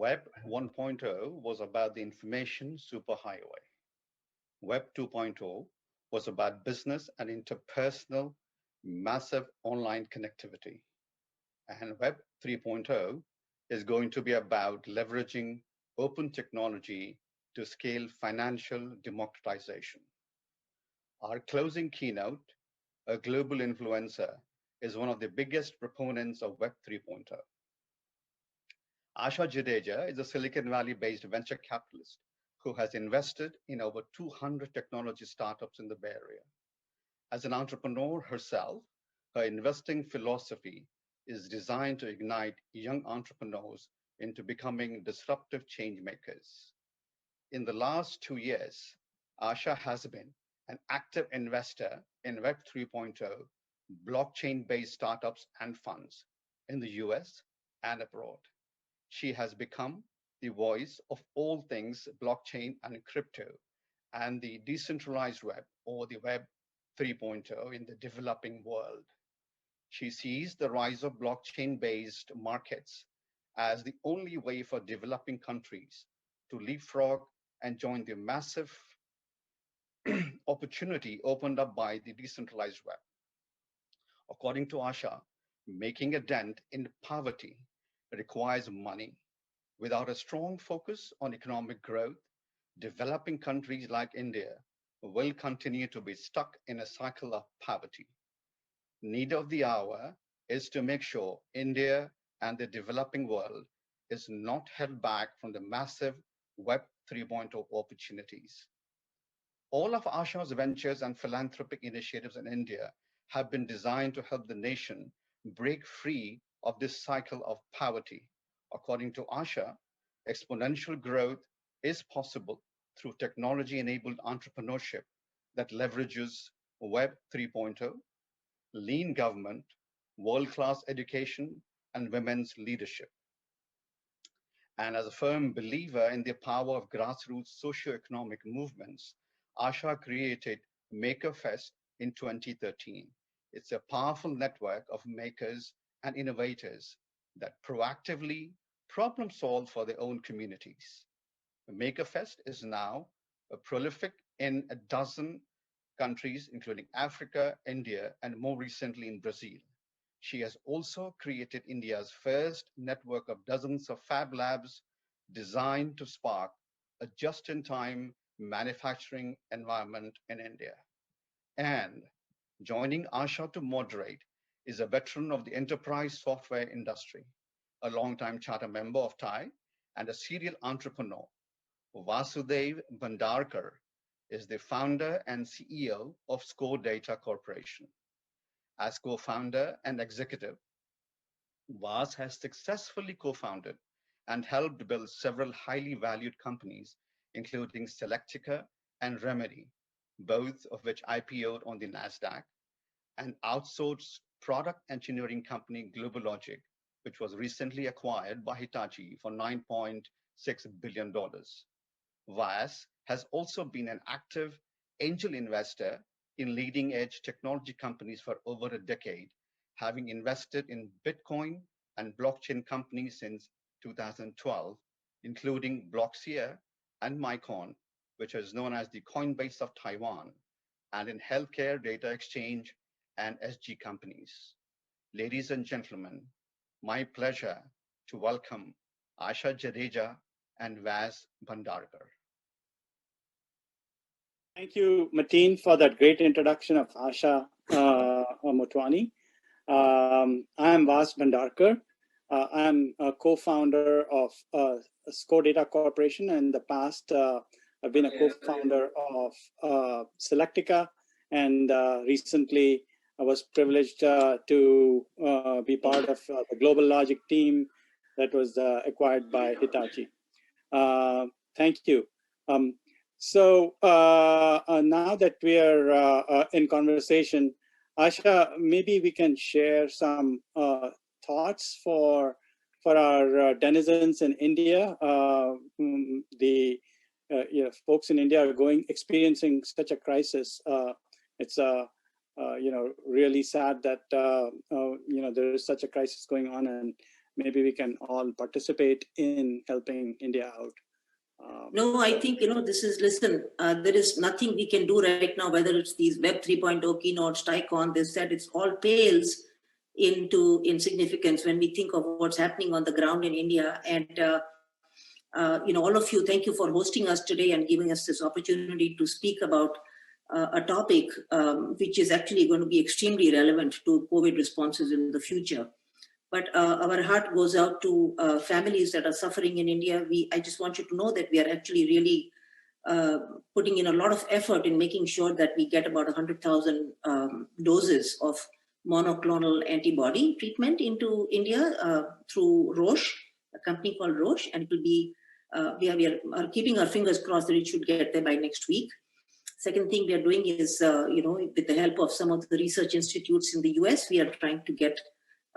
Web 1.0 was about the information superhighway. Web 2.0 was about business and interpersonal massive online connectivity. And Web 3.0 is going to be about leveraging open technology to scale financial democratization. Our closing keynote, a global influencer, is one of the biggest proponents of Web 3.0. Asha Jadeja is a Silicon Valley based venture capitalist who has invested in over 200 technology startups in the Bay Area. As an entrepreneur herself, her investing philosophy is designed to ignite young entrepreneurs into becoming disruptive change makers. In the last 2 years, Asha has been an active investor in Web 3.0 blockchain based startups and funds in the US and abroad. She has become the voice of all things blockchain and crypto and the decentralized web or the Web 3.0 in the developing world. She sees the rise of blockchain based markets as the only way for developing countries to leapfrog and join the massive opportunity opened up by the decentralized web. According to Asha, making a dent in poverty requires money. Without a strong focus on economic growth, developing countries like India will continue to be stuck in a cycle of poverty. Need of the hour is to make sure India and the developing world is not held back from the massive Web 3.0 opportunities. All of Asha's ventures and philanthropic initiatives in India have been designed to help the nation break free of this cycle of poverty. According to Asha, exponential growth is possible through technology enabled entrepreneurship that leverages Web 3.0, lean government, world class education, and women's leadership. And as a firm believer in the power of grassroots socio-economic movements, Asha created MakerFest in 2013. It's a powerful network of makers and innovators that proactively problem solve for their own communities. MakerFest is now prolific in a dozen countries, including Africa, India, and more recently in Brazil. She has also created India's first network of dozens of fab labs designed to spark a just in time manufacturing environment in India. And joining Asha to moderate is a veteran of the enterprise software industry, a longtime charter member of TiE, and a serial entrepreneur. Vasudev Bhandarkar is the founder and CEO of ScoreData Corporation. As co-founder and executive, Vas has successfully co-founded and helped build several highly valued companies, including Selectica and Remedy, both of which IPO'd on the NASDAQ, and outsourced product engineering company GlobalLogic, which was recently acquired by Hitachi for $9.6 billion. Vas has also been an active angel investor in leading edge technology companies for over a decade, having invested in Bitcoin and blockchain companies since 2012, including Blockseer and Mycon, which is known as the Coinbase of Taiwan, and in healthcare data exchange and SG companies. Ladies and gentlemen, my pleasure to welcome Asha Jadeja and Vas Bhandarkar. Thank you, Mateen, for that great introduction of Asha Motwani. I'm Vas Bhandarkar. I'm a co-founder of ScoreData Corporation, and in the past, I've been a co-founder of Selectica, and recently I was privileged to be part of the Global Logic team that was acquired by Hitachi. Thank you. So now that we are in conversation, Asha, maybe we can share some thoughts for our denizens in India. Folks in India are experiencing such a crisis. It's really sad that there is such a crisis going on, and maybe we can all participate in helping India out. No, I think, listen, there is nothing we can do right now, whether it's these Web 3.0 keynotes, TiEcon, this, that, it's all pales into insignificance when we think of what's happening on the ground in India. And, all of you, thank you for hosting us today and giving us this opportunity to speak about a topic which is actually going to be extremely relevant to COVID responses in the future. But our heart goes out to families that are suffering in India. I just want you to know that we are actually really putting in a lot of effort in making sure that we get about 100,000 doses of monoclonal antibody treatment into India through Roche, a company called Roche, and it will be, we are keeping our fingers crossed that it should get there by next week. Second thing we are doing is, with the help of some of the research institutes in the US, we are trying to get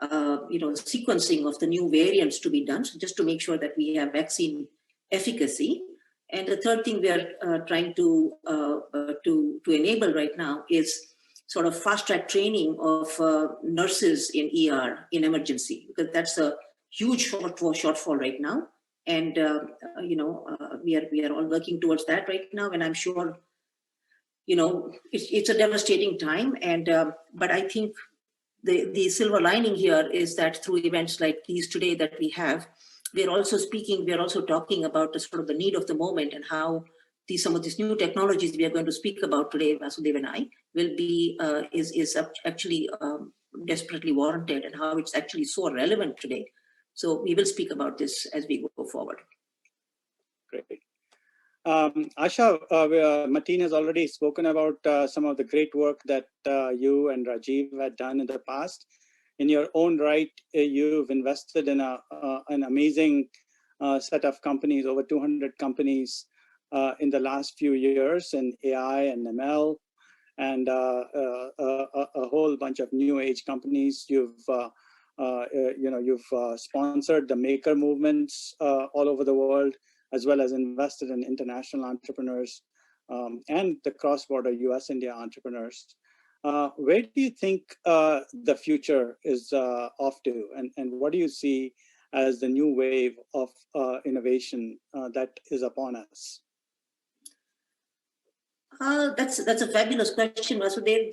sequencing of the new variants to be done, so just to make sure that we have vaccine efficacy. And the third thing we are trying to enable right now is sort of fast track training of nurses in ER in emergency, because that's a huge shortfall right now. And we are all working towards that right now. And I'm sure, it's a devastating time. And but I think the silver lining here is that through events like these today that we have, we're also talking about the sort of the need of the moment and how some of these new technologies we are going to speak about today, Vasudev and I, will be is actually desperately warranted, and how it's actually so relevant today. So we will speak about this as we go forward. Great. Asha, Mateen has already spoken about some of the great work that you and Rajiv had done in the past. In your own right, you've invested in an amazing set of companies, over 200 companies in the last few years in AI and ML, and a whole bunch of new age companies. You've sponsored the maker movements all over the world, as well as invested in international entrepreneurs and the cross-border US-India entrepreneurs. Where do you think the future is off to, and what do you see as the new wave of innovation that is upon us? That's a fabulous question, Vasudev.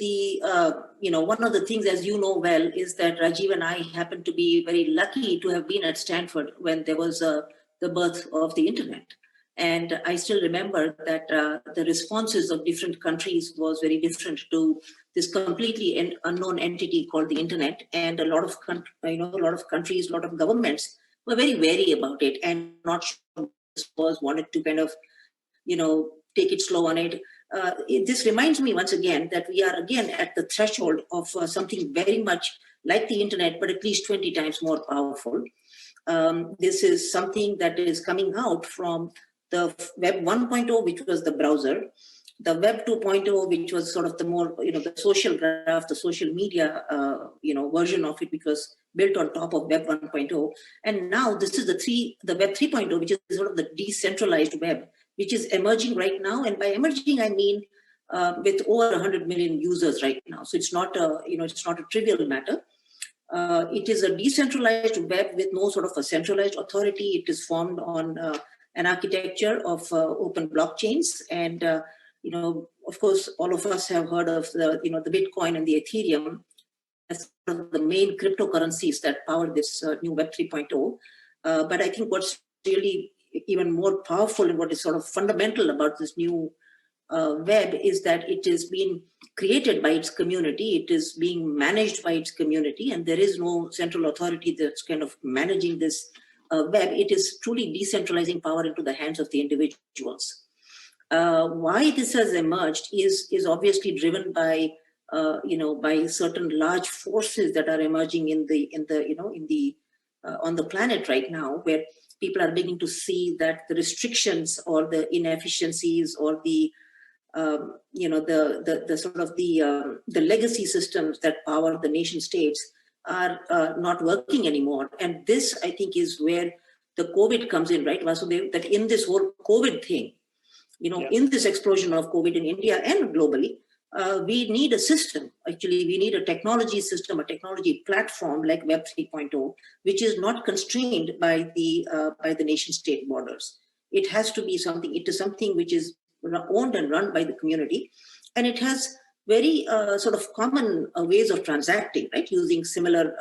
One of the things, as you know well, is that Rajiv and I happen to be very lucky to have been at Stanford when there was the birth of the internet. And I still remember that the responses of different countries was very different to this completely unknown entity called the internet. And a lot of countries, a lot of governments were very wary about it and not sure wanted to kind of, take it slow on it. This reminds me once again that we are again at the threshold of something very much like the internet, but at least 20 times more powerful. This is something that is coming out from the Web 1.0, which was the browser, the Web 2.0, which was sort of the more, the social graph, the social media, version of it, which was built on top of Web 1.0. And now this is the Web 3.0, which is sort of the decentralized web, which is emerging right now. And by emerging, I mean with over 100 million users right now. So it's not it's not a trivial matter. It is a decentralized web with no sort of a centralized authority. It is formed on an architecture of open blockchains. And, of course, all of us have heard of the Bitcoin and the Ethereum as the main cryptocurrencies that power this new Web 3.0. But I think what's really even more powerful and what is sort of fundamental about this new web is that it is being created by its community. It is being managed by its community, and there is no central authority that's kind of managing this web. It is truly decentralizing power into the hands of the individuals. Why this has emerged is obviously driven by by certain large forces that are emerging on the planet right now, where people are beginning to see that the restrictions or the inefficiencies or the legacy systems that power the nation states are not working anymore. And this, I think, is where the COVID comes in, right, Vasudev? That in this whole COVID thing, in this explosion of COVID in India and globally, we need a system. Actually, we need a technology system, a technology platform like Web 3.0, which is not constrained by the nation state borders. It has to be something. It is something which is owned and run by the community, and it has very sort of common ways of transacting, right? Using similar,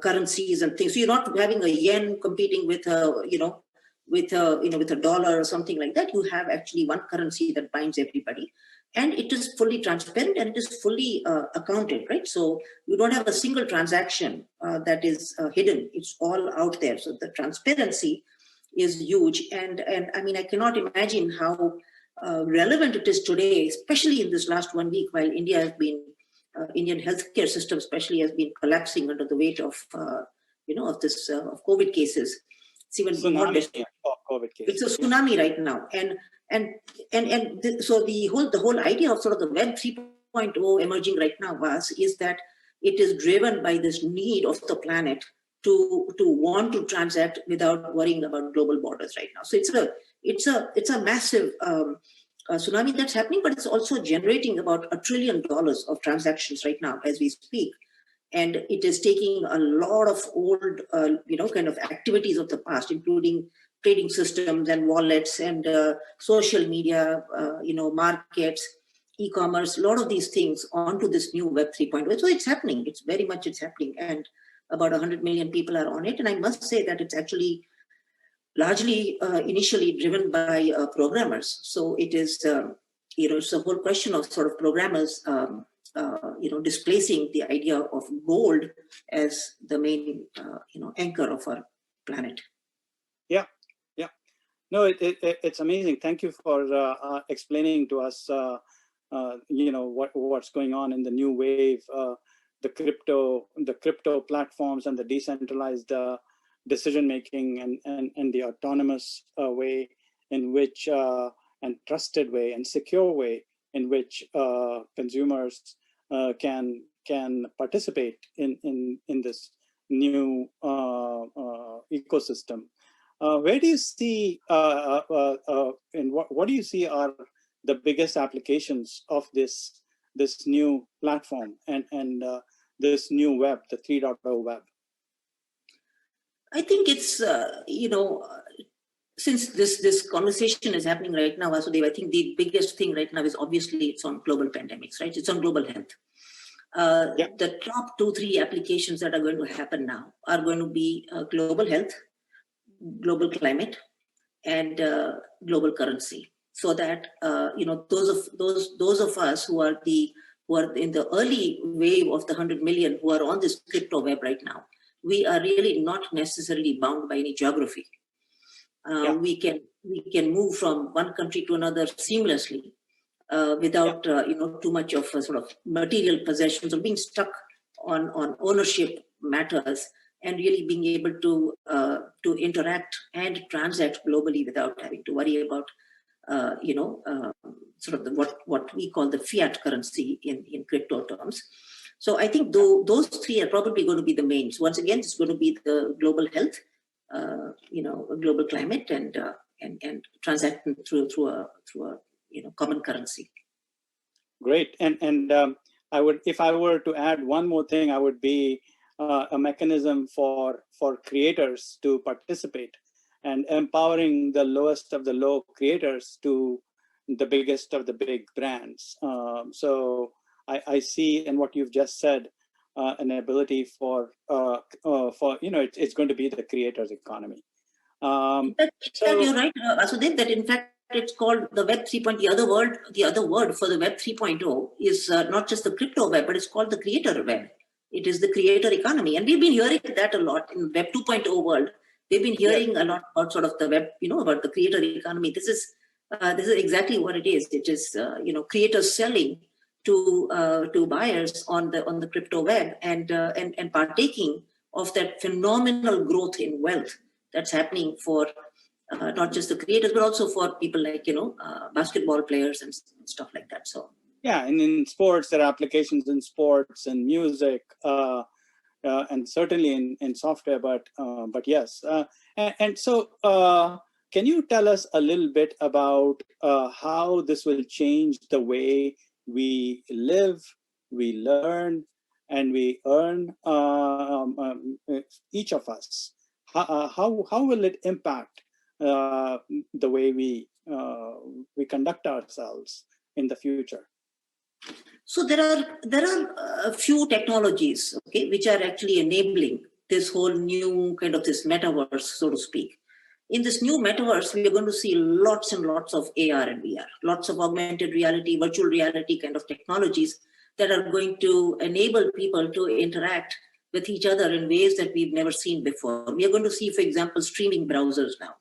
currencies and things. So you're not having a yen competing with with a dollar or something like that. You have actually one currency that binds everybody, and it is fully transparent and it is fully accounted, right? So you don't have a single transaction that is hidden. It's all out there. So the transparency is huge, and I mean, I cannot imagine how relevant it is today, especially in this last 1 week, while India has been Indian healthcare system especially has been collapsing under the weight of of this of COVID cases. It's even more COVID cases. It's a tsunami right now, so the whole idea of sort of the Web 3.0 emerging right now is that it is driven by this need of the planet to want to transact without worrying about global borders right now. So it's a massive tsunami that's happening, but it's also generating about $1 trillion of transactions right now as we speak. And it is taking a lot of old, kind of activities of the past, including trading systems and wallets and social media, markets, e-commerce, a lot of these things onto this new Web 3.0. So it's happening. It's happening. And about 100 million people are on it. And I must say that it's actually largely initially driven by programmers. So it is, it's a whole question of sort of programmers, displacing the idea of gold as the main, anchor of our planet. Yeah. No, it's amazing. Thank you for explaining to us, what's going on in the new wave, the crypto platforms and the decentralized decision-making and the autonomous way in which, and trusted way and secure way in which consumers can participate in this new ecosystem. Where do you see, and what do you see are the biggest applications of this new platform and this new web, the 3.0 web? I think it's, since this conversation is happening right now, Vasudev, I think the biggest thing right now is obviously it's on global pandemics, right? It's on global health. The top 2-3 applications that are going to happen now are going to be global health, global climate, and global currency. So that those of us who are in the early wave of the 100 million who are on this crypto web right now, we are really not necessarily bound by any geography. We can move from one country to another seamlessly without too much of a sort of material possessions or being stuck on ownership matters, and really being able to interact and transact globally without having to worry about sort of what we call the fiat currency in crypto terms. So I think those 3 are probably going to be the mains. Once again, it's going to be the global health, global climate, and transacting through a common currency. Great, and I would, if I were to add one more thing, I would be a mechanism for creators to participate and empowering the lowest of the low creators to the biggest of the big brands. So I see in what you've just said an ability for it's going to be the creators economy. You're right, Vasudev, that in fact it's called the Web 3.0. The other word for the Web 3.0 is not just the crypto web, but it's called the creator web. It is the creator economy, and we've been hearing that a lot in Web 2.0 world. We've been hearing a lot about sort of the web, about the creator economy. This is exactly what it is. It is creators selling to buyers on the crypto web and partaking of that phenomenal growth in wealth that's happening for not just the creators, but also for people like basketball players and stuff like that. So yeah, and in sports, there are applications in sports and music, and certainly in software. But yes, and so can you tell us a little bit about how this will change the way we live, we learn, and we earn, each of us, how will it impact the way we conduct ourselves in the future? So there are a few technologies, okay, which are actually enabling this whole new kind of this metaverse, so to speak. In this new metaverse, we are going to see lots and lots of AR and VR, lots of augmented reality, virtual reality kind of technologies that are going to enable people to interact with each other in ways that we've never seen before. We are going to see, for example, streaming browsers now.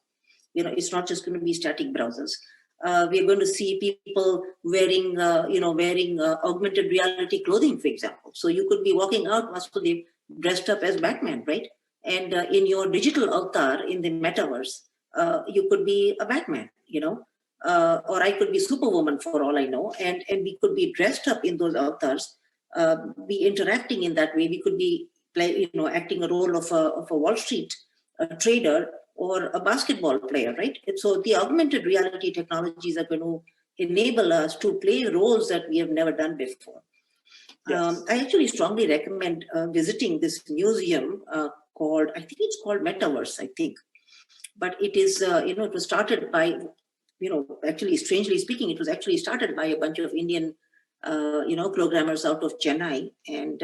It's not just going to be static browsers. We are going to see people wearing, augmented reality clothing, for example. So you could be walking out, Vasudev, dressed up as Batman, right? And in your digital avatar in the metaverse, you could be a Batman, or I could be Superwoman for all I know, and we could be dressed up in those avatars, be interacting in that way. We could be acting a role of a Wall Street trader or a basketball player, right? And so the augmented reality technologies are going to enable us to play roles that we have never done before. Yes. I actually strongly recommend visiting this museum called, I think it's called Metaverse, I think. But it is, it was started by, actually, strangely speaking, it was actually started by a bunch of Indian, programmers out of Chennai. And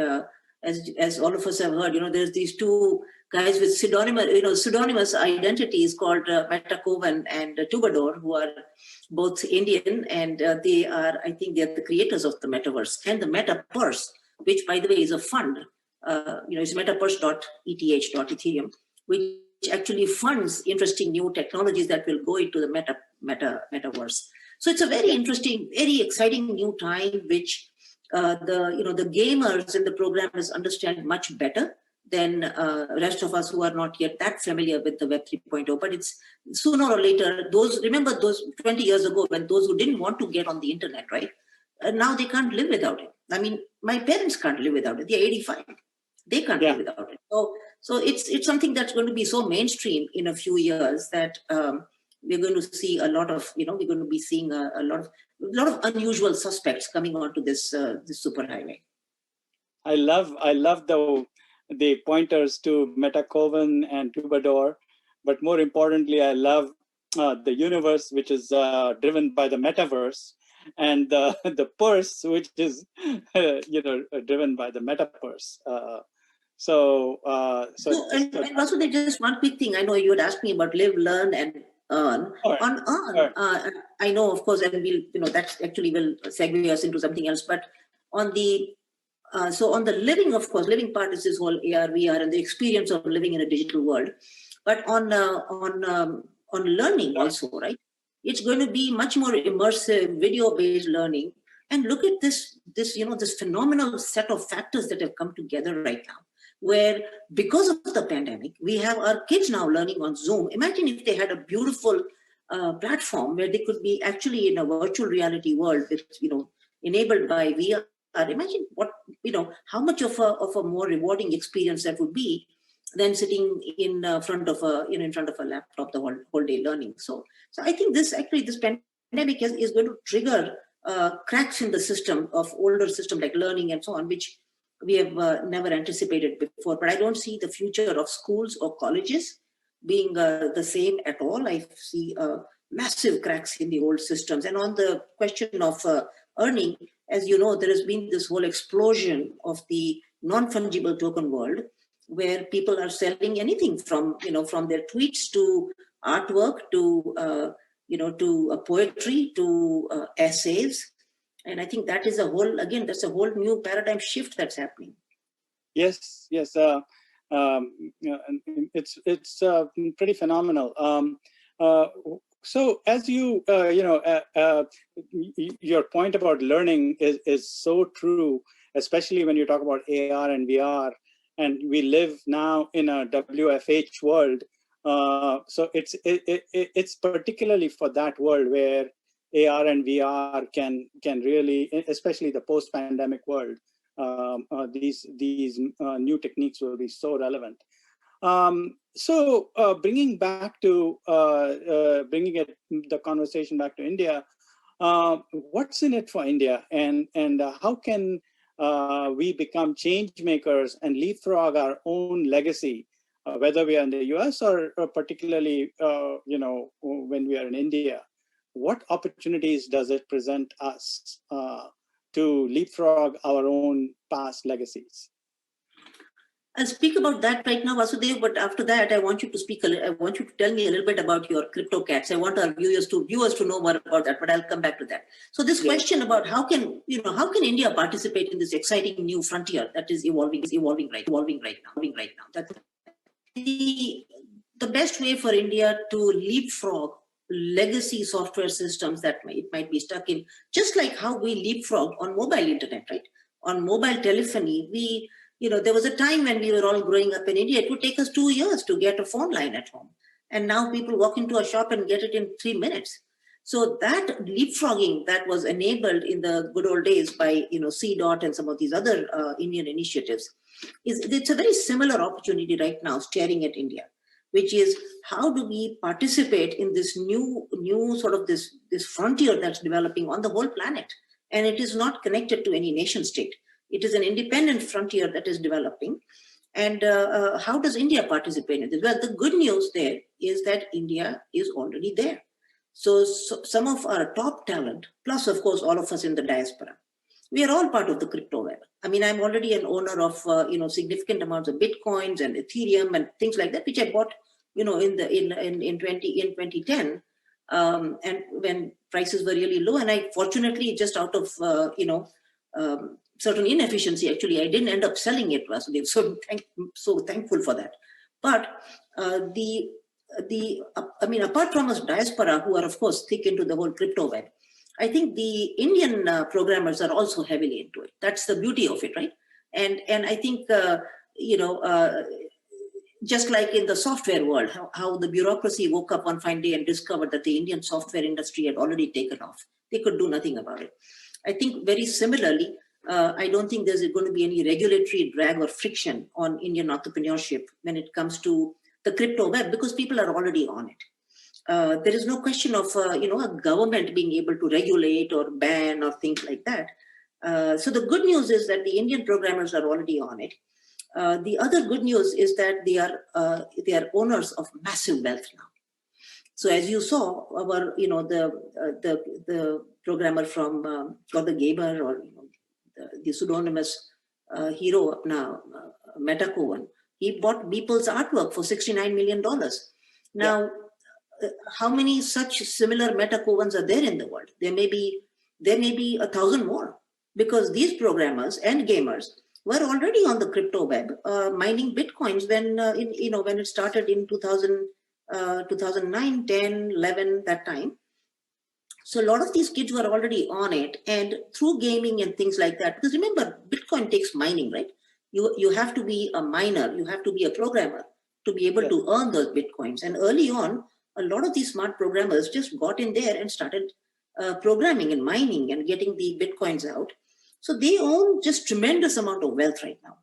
as all of us have heard, there's these two guys with pseudonymous identities called Metakovan and Tubador, who are both Indian, and they are, I think, they're the creators of the metaverse and the Metapurse, which, by the way, is a fund. It's metapurse.eth.ethereum, which actually funds interesting new technologies that will go into the metaverse. So it's a very interesting, very exciting new time, which the gamers and the programmers understand much better than rest of us who are not yet that familiar with the Web 3.0. But it's sooner or later, remember those 20 years ago when those who didn't want to get on the internet, right? Now they can't live without it. I mean, my parents can't live without it. They're 85. They can't live without it. So it's something that's going to be so mainstream in a few years that we're going to see a lot of, we're going to be seeing a lot of unusual suspects coming onto this superhighway. I love the pointers to Metakovan and Tubador, but more importantly, I love the universe, which is driven by the metaverse, and the purse, which is driven by the metapurse. And also, there's just one quick thing. I know you had asked me about live, learn, and earn. Right. On earn, right. I know, of course, and we'll, that actually will segue us into something else. But on the so on the living, of course, living part is this whole AR, VR, and the experience of living in a digital world. But on learning also, right? It's going to be much more immersive, video-based learning. And look at this phenomenal set of factors that have come together right now, where because of the pandemic, we have our kids now learning on Zoom. Imagine if they had a beautiful platform where they could be actually in a virtual reality world with, enabled by VR. Imagine how much of a more rewarding experience that would be than sitting in front of a laptop the whole day learning. So I think this pandemic is going to trigger cracks in the system of older system like learning and so on, which we have never anticipated before. But I don't see the future of schools or colleges being the same at all. I see massive cracks in the old systems. And on the question of earning, as you know, there has been this whole explosion of the non-fungible token world, where people are selling anything from their tweets to artwork to poetry to essays. And I think that is that's a whole new paradigm shift that's happening. Yes. It's pretty phenomenal. So as your point about learning is so true, especially when you talk about AR and VR, and we live now in a WFH world. So it's particularly for that world where AR and VR can really, especially the post-pandemic world, these new techniques will be so relevant. So bringing the conversation back to India, what's in it for India, and how can we become change makers and leapfrog our own legacy, whether we are in the US or particularly, when we are in India? What opportunities does it present us to leapfrog our own past legacies? I'll speak about that right now, Vasudev, but after that, I want you to tell me a little bit about your crypto cats. I want our viewers to know more about that, but I'll come back to that. So this question about how can India participate in this exciting new frontier that is evolving right now. That the best way for India to leapfrog legacy software systems that it might be stuck in, just like how we leapfrog on mobile internet, right? On mobile telephony, there was a time when we were all growing up in India, it would take us 2 years to get a phone line at home. And now people walk into a shop and get it in 3 minutes. So that leapfrogging that was enabled in the good old days by CDOT and some of these other Indian initiatives, it's a very similar opportunity right now staring at India, which is how do we participate in this new sort of this frontier that's developing on the whole planet. And it is not connected to any nation state. It is an independent frontier that is developing. And how does India participate in this? Well, the good news there is that India is already there. So some of our top talent, plus of course all of us in the diaspora, we are all part of the crypto web. I mean, I'm already an owner of significant amounts of Bitcoins and Ethereum and things like that, which I bought in 2010, and when prices were really low. And I fortunately, just out of certain inefficiency, actually, I didn't end up selling it, Vasudev. So thankful for that. But apart from us diaspora, who are of course thick into the whole crypto web, I think the Indian programmers are also heavily into it. That's the beauty of it, right? And I think just like in the software world, how the bureaucracy woke up one fine day and discovered that the Indian software industry had already taken off. They could do nothing about it. I think very similarly, I don't think there's going to be any regulatory drag or friction on Indian entrepreneurship when it comes to the crypto web, because people are already on it. There is no question of a government being able to regulate or ban or things like that. So the good news is that the Indian programmers are already on it. The other good news is that they are owners of massive wealth now. So as you saw, our the programmer from or the gamer or the pseudonymous hero now, Metacoin, he bought Beeple's artwork for $69 million. Now, how many such similar Metacoins are there in the world? There may be 1,000 more, because these programmers and gamers were already on the crypto web mining Bitcoins when when it started in 2009, 10, 11, that time. So a lot of these kids were already on it, and through gaming and things like that, because remember, Bitcoin takes mining, right? You have to be a miner, you have to be a programmer to be able to earn those Bitcoins. And early on, a lot of these smart programmers just got in there and started programming and mining and getting the Bitcoins out. So they own just tremendous amount of wealth right now.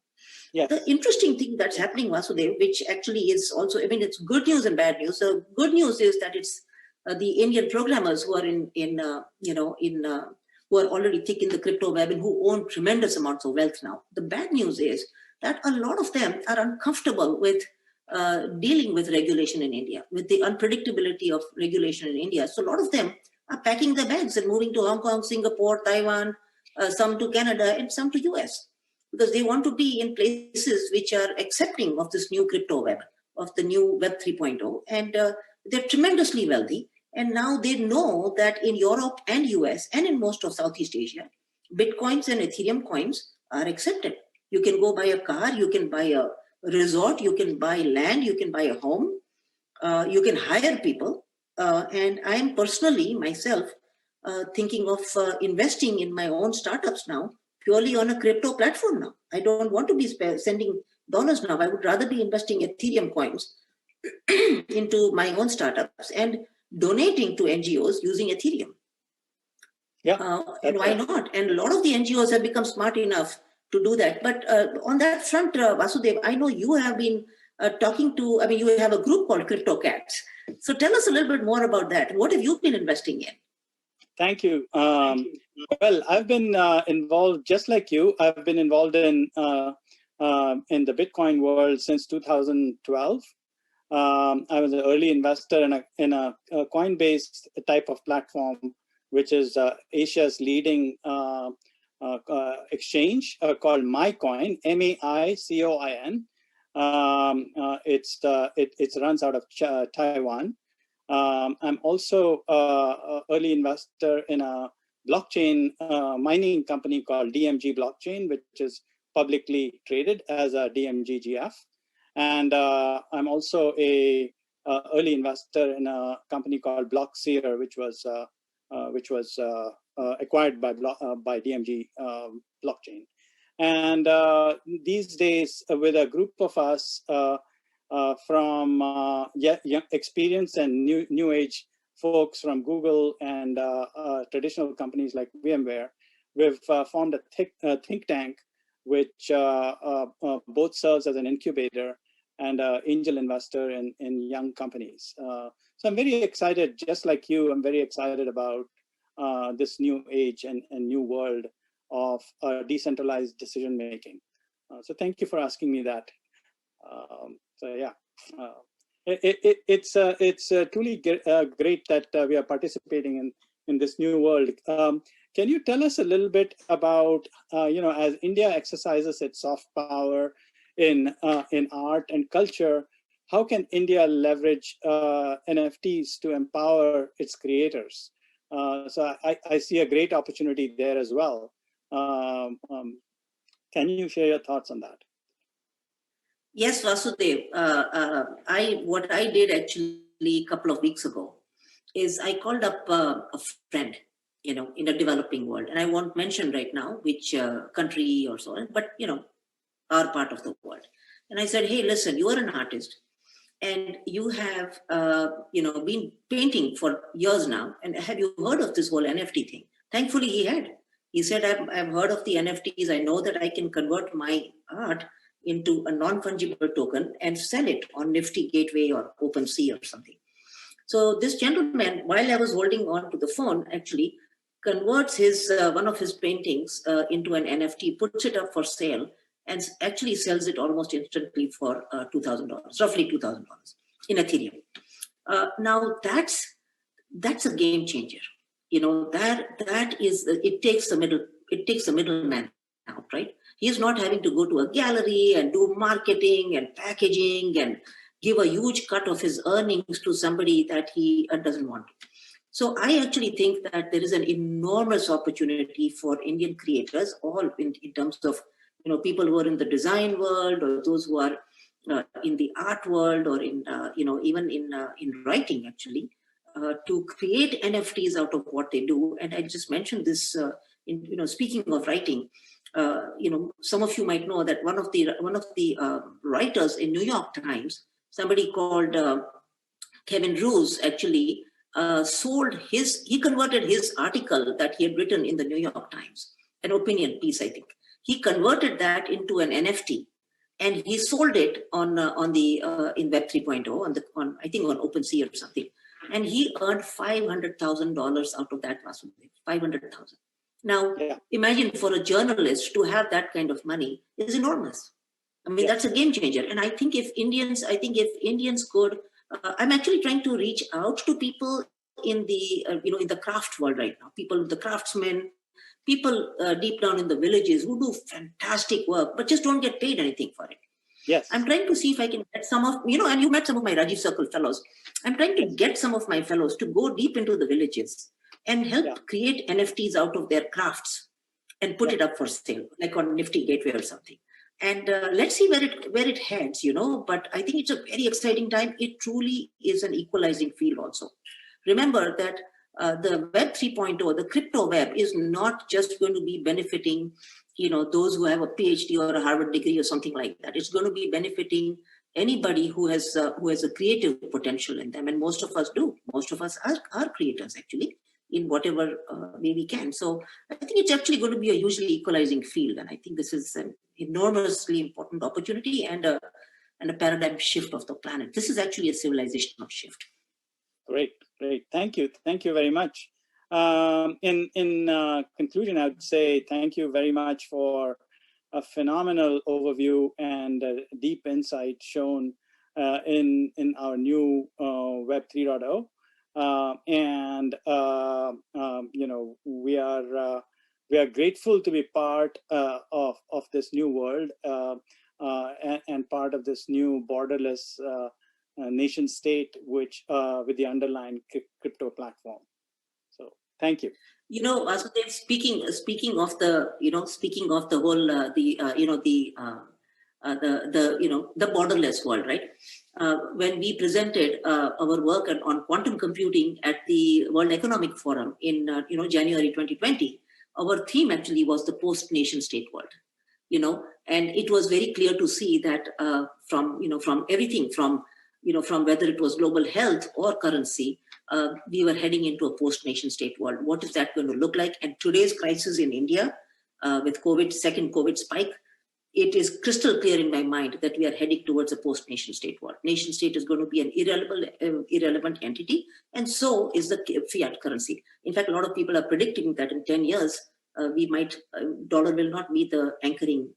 Yes. The interesting thing that's happening, Vasudev, which actually is also, I mean, it's good news and bad news. The good news is that it's the Indian programmers who are who are already thick in the crypto web and who own tremendous amounts of wealth now. The bad news is that a lot of them are uncomfortable with dealing with regulation in India, with the unpredictability of regulation in India. So a lot of them are packing their bags and moving to Hong Kong, Singapore, Taiwan, some to Canada and some to US, because they want to be in places which are accepting of this new crypto web, of the new Web 3.0. And they're tremendously wealthy. And now they know that in Europe and US and in most of Southeast Asia, Bitcoins and Ethereum coins are accepted. You can go buy a car, you can buy a resort, you can buy land, you can buy a home, you can hire people. And I'm personally, myself, thinking of investing in my own startups now, purely on a crypto platform now. I don't want to be sending dollars now. I would rather be investing Ethereum coins into my own startups and donating to NGOs using Ethereum. And why not? And a lot of the NGOs have become smart enough to do that. But on that front, Vasudev, I know you have been talking to, I mean, you have a group called Crypto Cats. So tell us a little bit more about that. What have you been investing in? Thank you. Well, I've been involved, just like you. I've been involved in the Bitcoin world since 2012. I was an early investor in a coin-based type of platform, which is Asia's leading exchange called MyCoin, MAICOIN. It runs out of Taiwan. I'm also an early investor in a blockchain mining company called DMG Blockchain, which is publicly traded as a DMGGF. And I'm also a early investor in a company called Blockseer, which was acquired by DMG Blockchain. And these days, with a group of us from young, experienced and new age folks from Google and traditional companies like VMware, we've formed a think tank which both serves as an incubator and angel investor in young companies. So I'm very excited, just like you, I'm very excited about this new age and new world of decentralized decision making. So thank you for asking me that. So yeah, it's truly great that we are participating in this new world. Can you tell us a little bit about, as India exercises its soft power in art and culture, how can India leverage NFTs to empower its creators? So I see a great opportunity there as well. Can you share your thoughts on that? Yes, Vasudev. What I did actually a couple of weeks ago is I called up a friend, in a developing world, and I won't mention right now which country or so on, but our part of the world. And I said, hey, listen, you are an artist, and you have been painting for years now, and have you heard of this whole NFT thing? Thankfully, he had. He said, I've heard of the NFTs. I know that I can convert my art into a non-fungible token and sell it on Nifty Gateway or OpenSea or something. So this gentleman, while I was holding on to the phone, actually converts his one of his paintings into an NFT, puts it up for sale, and actually sells it almost instantly for $2,000, roughly $2,000 in Ethereum. Now that's a game changer. That is, it takes the middleman out, right? He's not having to go to a gallery and do marketing and packaging and give a huge cut of his earnings to somebody that he doesn't want. So I actually think that there is an enormous opportunity for Indian creators, all in terms of people who are in the design world, or those who are in the art world, or in even in writing actually, to create NFTs out of what they do. And I just mentioned this speaking of writing. Some of you might know that one of the writers in New York Times, somebody called Kevin Roos, actually he converted his article that he had written in the New York Times, an opinion piece, I think. He converted that into an NFT, and he sold it on in Web 3.0 on I think on OpenSea or something, and he earned $500,000 out of that. $500,000. Now, imagine for a journalist to have that kind of money is enormous. I mean, that's a game changer. And I think if Indians could, I'm actually trying to reach out to people in the, in the craft world right now, the craftsmen, people deep down in the villages who do fantastic work, but just don't get paid anything for it. Yes. I'm trying to see if I can get some of, and you met some of my Rajiv Circle fellows. I'm trying to get some of my fellows to go deep into the villages and help create NFTs out of their crafts and put it up for sale, like on Nifty Gateway or something. And let's see where it heads, But I think it's a very exciting time. It truly is an equalizing field also. Remember that the Web 3.0, the crypto web, is not just going to be benefiting, those who have a PhD or a Harvard degree or something like that. It's going to be benefiting anybody who has a creative potential in them, and most of us do. Most of us are creators actually, in whatever way we can. So I think it's actually going to be a hugely equalizing field, and I think this is an enormously important opportunity and a paradigm shift of the planet. This is actually a civilizational shift. Great. Thank you very much. In conclusion, I would say thank you very much for a phenomenal overview and deep insight shown in our new Web 3.0. We are grateful to be part of this new world and part of this new borderless nation state, which with the underlying crypto platform. So thank you. Vasudev, speaking of the whole the borderless world, right? When we presented our work on quantum computing at the World Economic Forum in January 2020, our theme actually was the post-nation state world. And it was very clear to see that from everything from whether it was global health or currency, we were heading into a post-nation state world. What is that going to look like? And today's crisis in India with second COVID spike, it is crystal clear in my mind that we are heading towards a post-nation state world. Nation state is going to be an irrelevant entity, and so is the fiat currency. In fact, a lot of people are predicting that in 10 years, dollar will not be the anchoring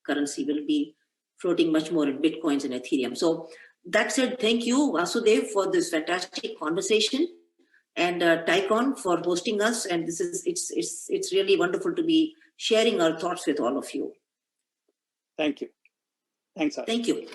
currency, will be floating much more in Bitcoins and Ethereum. So that said, thank you, Vasudev, for this fantastic conversation, and TiEcon for hosting us. And it's really wonderful to be sharing our thoughts with all of you. Thank you. Thanks, Asha. Thank you.